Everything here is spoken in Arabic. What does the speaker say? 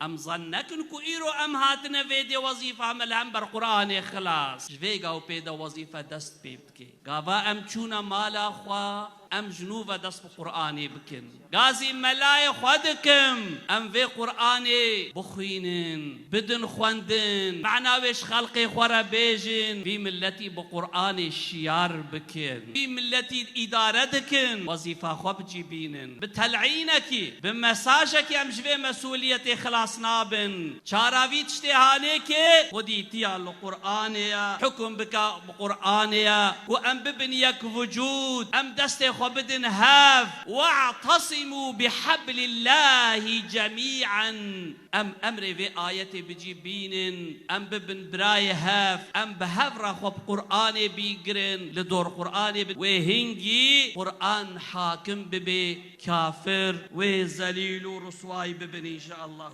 ام ظنكن كو ايرو ام هاتنا فيدي وظيفه عمل هم بر قران خلاص جوي غاو بيدا وظيفه دست بيبكي غاوا ام چونا مالا خوا ام جنوب دست قرآنی بکن غازی ملای خودکم ام في قرآنی بخوینن بدن خوندن معناوش خلقی خورا بیجن في ملتی بقرآن الشيار بكن في ملتی اداره دکن وظیفه خوب جیبینن بتلعینکی بمساجکی ام جوی مسئولیت خلاص نابن چاراوی تشتهانه که خودی تیال قرآنیا حکم بکا بقرآنیا و ام ببنیک وجود ام دست بدن هاف واعتصموا بحبل الله جميعا ام امر في آية بجيبين ام ببن براي هاف ام بهفرا خب قرآن بيقرن لدور قرآن وهنجي قرآن حاكم ببي كافر وزليل ورسواي ببن إن شاء الله.